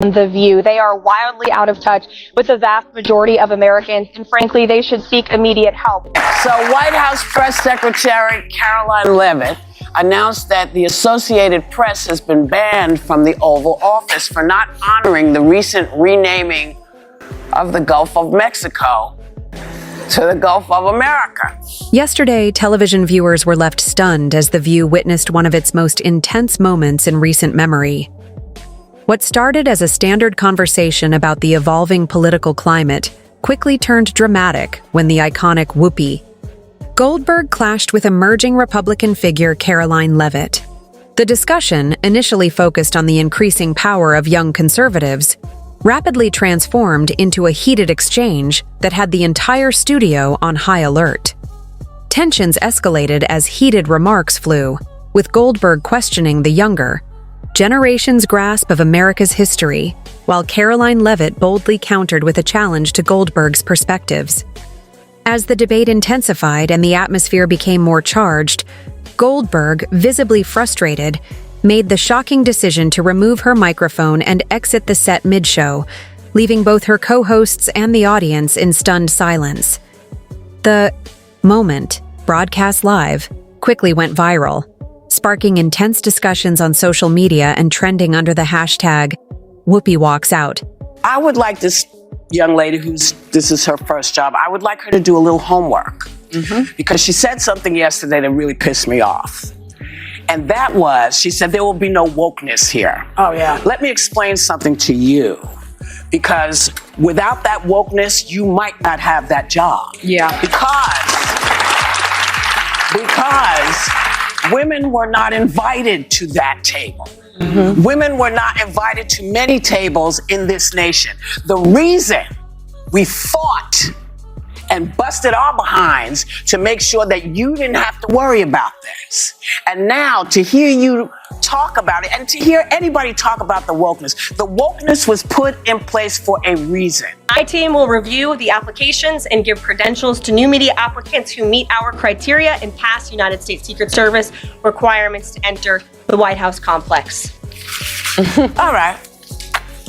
The View. They are wildly out of touch with the vast majority of Americans, and frankly, they should seek immediate help. So White House Press Secretary Karoline Leavitt announced that the Associated Press has been banned from the Oval Office for not honoring the recent renaming of the Gulf of Mexico to the Gulf of America. Yesterday, television viewers were left stunned as The View witnessed one of its most intense moments in recent memory. What started as a standard conversation about the evolving political climate quickly turned dramatic when the iconic Whoopi Goldberg clashed with emerging Republican figure Karoline Leavitt. The discussion, initially focused on the increasing power of young conservatives, rapidly transformed into a heated exchange that had the entire studio on high alert. Tensions escalated as heated remarks flew, with Goldberg questioning the younger generation's grasp of America's history, while Karoline Leavitt boldly countered with a challenge to Goldberg's perspectives. As the debate intensified and the atmosphere became more charged, Goldberg, visibly frustrated, made the shocking decision to remove her microphone and exit the set mid-show, leaving both her co-hosts and the audience in stunned silence. The moment, broadcast live, quickly went viral, sparking intense discussions on social media and trending under the hashtag Whoopi Walks Out. I would like this young lady this is her first job, I would like her to do a little homework. Because she said something yesterday that really pissed me off. And that was, she said, there will be no wokeness here. Oh, yeah. Let me explain something to you. Because without that wokeness, you might not have that job. Yeah. Because women were not invited to that table. Women were not invited to many tables in this nation. The reason we fought and busted our behinds to make sure that you didn't have to worry about this. And now to hear you talk about it and to hear anybody talk about the wokeness was put in place for a reason. My team will review the applications and give credentials to new media applicants who meet our criteria and pass United States Secret Service requirements to enter the White House complex. All right.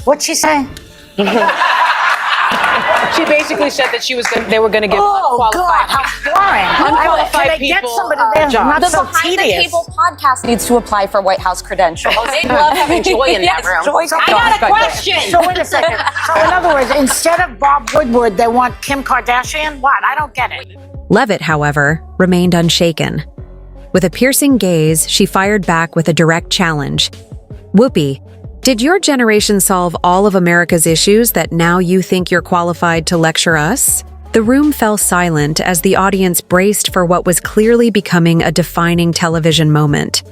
What'd she say? She basically said that they were going to give unqualified, God, how boring. unqualified Can people get somebody there jobs. not so Behind the tedious. Table podcast needs to apply for White House credentials. They'd love having Joy in that room. I got a question. So wait a second. So in other words, instead of Bob Woodward, they want Kim Kardashian? What? I don't get it. Leavitt, however, remained unshaken. With a piercing gaze, she fired back with a direct challenge. Whoopi, did your generation solve all of America's issues that now you think you're qualified to lecture us? The room fell silent as the audience braced for what was clearly becoming a defining television moment.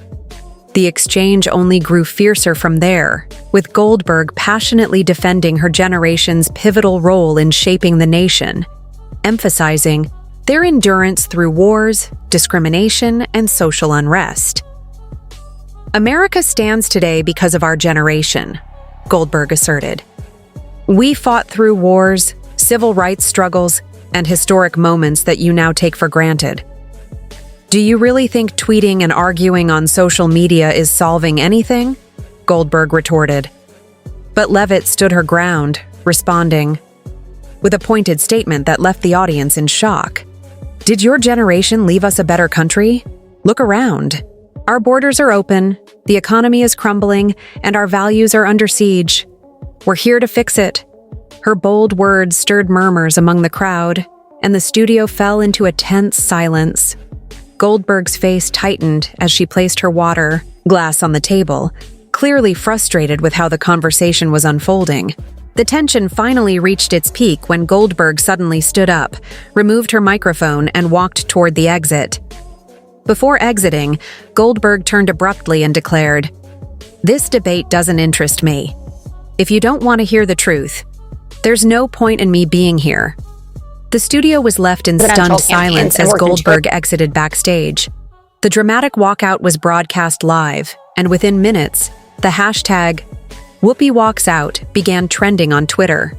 The exchange only grew fiercer from there, with Goldberg passionately defending her generation's pivotal role in shaping the nation, emphasizing their endurance through wars, discrimination, and social unrest. America stands today because of our generation, Goldberg asserted. We fought through wars, civil rights struggles, and historic moments that you now take for granted. Do you really think tweeting and arguing on social media is solving anything? Goldberg retorted. But Leavitt stood her ground, responding with a pointed statement that left the audience in shock. Did your generation leave us a better country? Look around. Our borders are open, the economy is crumbling, and our values are under siege. We're here to fix it. Her bold words stirred murmurs among the crowd, and the studio fell into a tense silence. Goldberg's face tightened as she placed her water glass on the table, clearly frustrated with how the conversation was unfolding. The tension finally reached its peak when Goldberg suddenly stood up, removed her microphone, and walked toward the exit. Before exiting, Goldberg turned abruptly and declared, "This debate doesn't interest me. If you don't want to hear the truth, there's no point in me being here." The studio was left in stunned silence as Goldberg exited backstage. The dramatic walkout was broadcast live, and within minutes, the hashtag Whoopi Walks Out began trending on Twitter.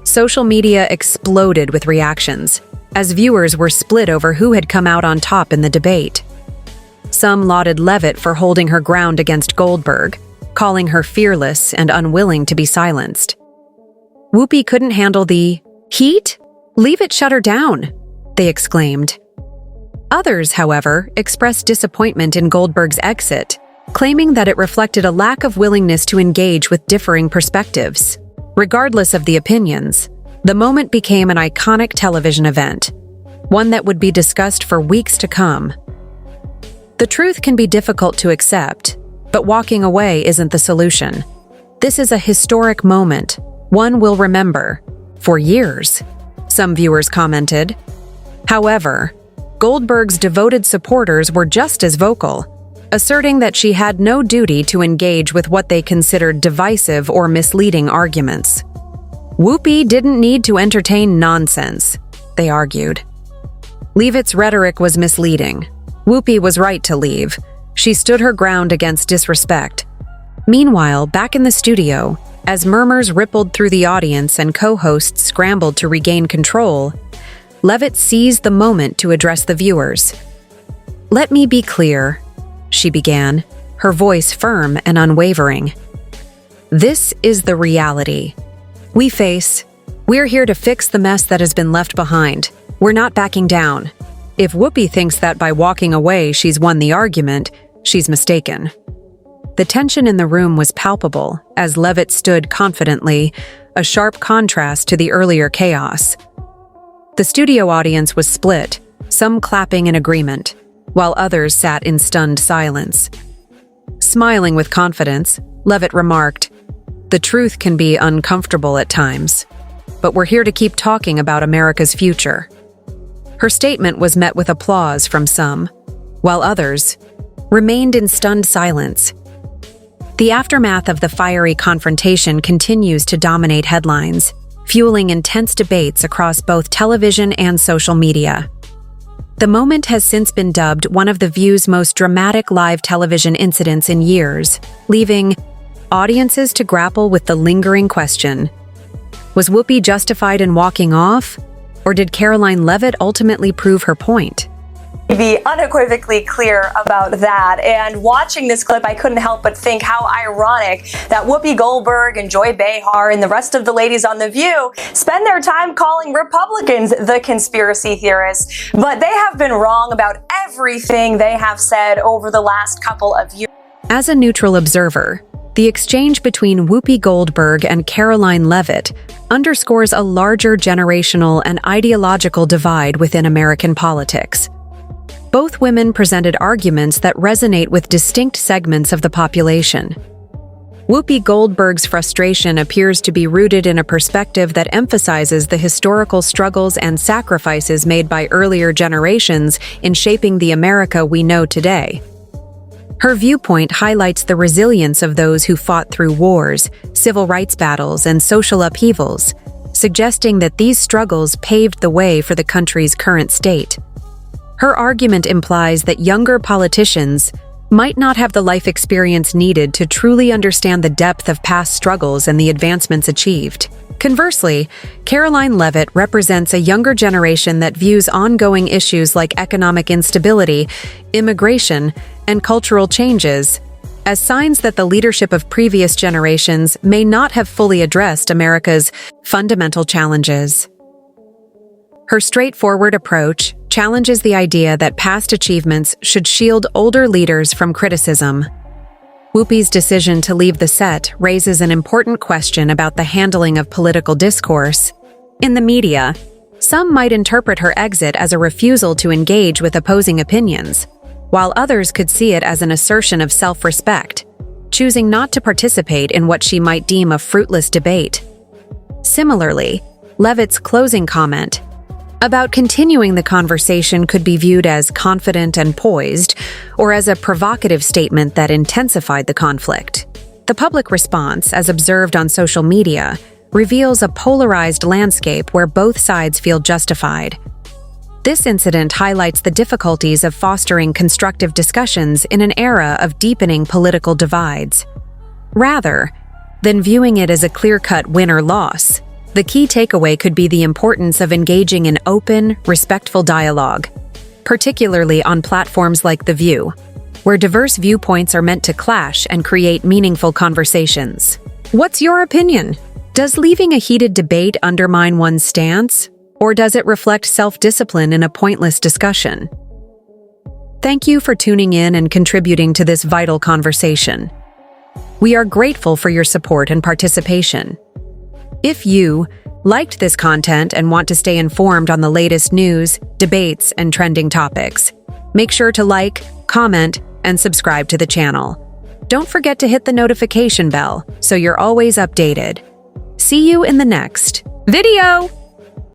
Social media exploded with reactions, as viewers were split over who had come out on top in the debate. Some lauded Leavitt for holding her ground against Goldberg, calling her fearless and unwilling to be silenced. Whoopi couldn't handle the heat? Leavitt shut her down, they exclaimed. Others, however, expressed disappointment in Goldberg's exit, claiming that it reflected a lack of willingness to engage with differing perspectives. Regardless of the opinions, the moment became an iconic television event, one that would be discussed for weeks to come. The truth can be difficult to accept, but walking away isn't the solution. This is a historic moment, one we'll remember for years, some viewers commented. However, Goldberg's devoted supporters were just as vocal, asserting that she had no duty to engage with what they considered divisive or misleading arguments. Whoopi didn't need to entertain nonsense, they argued. Leavitt's rhetoric was misleading. Whoopi was right to leave. She stood her ground against disrespect. Meanwhile, back in the studio, as murmurs rippled through the audience and co-hosts scrambled to regain control, Leavitt seized the moment to address the viewers. "Let me be clear," she began, her voice firm and unwavering. "This is the reality we face. We're here to fix the mess that has been left behind. We're not backing down. If Whoopi thinks that by walking away she's won the argument, she's mistaken." The tension in the room was palpable as Leavitt stood confidently, a sharp contrast to the earlier chaos. The studio audience was split, some clapping in agreement, while others sat in stunned silence. Smiling with confidence, Leavitt remarked, "The truth can be uncomfortable at times, but we're here to keep talking about America's future." Her statement was met with applause from some, while others remained in stunned silence. The aftermath of the fiery confrontation continues to dominate headlines, fueling intense debates across both television and social media. The moment has since been dubbed one of The View's most dramatic live television incidents in years, leaving audiences to grapple with the lingering question: was Whoopi justified in walking off, or did Karoline Leavitt ultimately prove her point? To be unequivocally clear about that. And watching this clip, I couldn't help but think how ironic that Whoopi Goldberg and Joy Behar and the rest of the ladies on The View spend their time calling Republicans the conspiracy theorists. But they have been wrong about everything they have said over the last couple of years. As a neutral observer, the exchange between Whoopi Goldberg and Karoline Leavitt underscores a larger generational and ideological divide within American politics. Both women presented arguments that resonate with distinct segments of the population. Whoopi Goldberg's frustration appears to be rooted in a perspective that emphasizes the historical struggles and sacrifices made by earlier generations in shaping the America we know today. Her viewpoint highlights the resilience of those who fought through wars, civil rights battles, and social upheavals, suggesting that these struggles paved the way for the country's current state. Her argument implies that younger politicians might not have the life experience needed to truly understand the depth of past struggles and the advancements achieved. Conversely, Karoline Leavitt represents a younger generation that views ongoing issues like economic instability, immigration, and cultural changes as signs that the leadership of previous generations may not have fully addressed America's fundamental challenges. Her straightforward approach challenges the idea that past achievements should shield older leaders from criticism. Whoopi's decision to leave the set raises an important question about the handling of political discourse. In the media, some might interpret her exit as a refusal to engage with opposing opinions, while others could see it as an assertion of self-respect, choosing not to participate in what she might deem a fruitless debate. Similarly, Leavitt's closing comment about continuing the conversation could be viewed as confident and poised, or as a provocative statement that intensified the conflict. The public response, as observed on social media, reveals a polarized landscape where both sides feel justified. This incident highlights the difficulties of fostering constructive discussions in an era of deepening political divides. Rather than viewing it as a clear-cut win or loss, the key takeaway could be the importance of engaging in open, respectful dialogue, particularly on platforms like The View. where diverse viewpoints are meant to clash and create meaningful conversations. What's your opinion? Does leaving a heated debate undermine one's stance? Or does it reflect self-discipline in a pointless discussion? Thank you for tuning in and contributing to this vital conversation. We are grateful for your support and participation. If you liked this content and want to stay informed on the latest news, debates, and trending topics, make sure to like, comment, and subscribe to the channel. Don't forget to hit the notification bell so you're always updated. See you in the next video!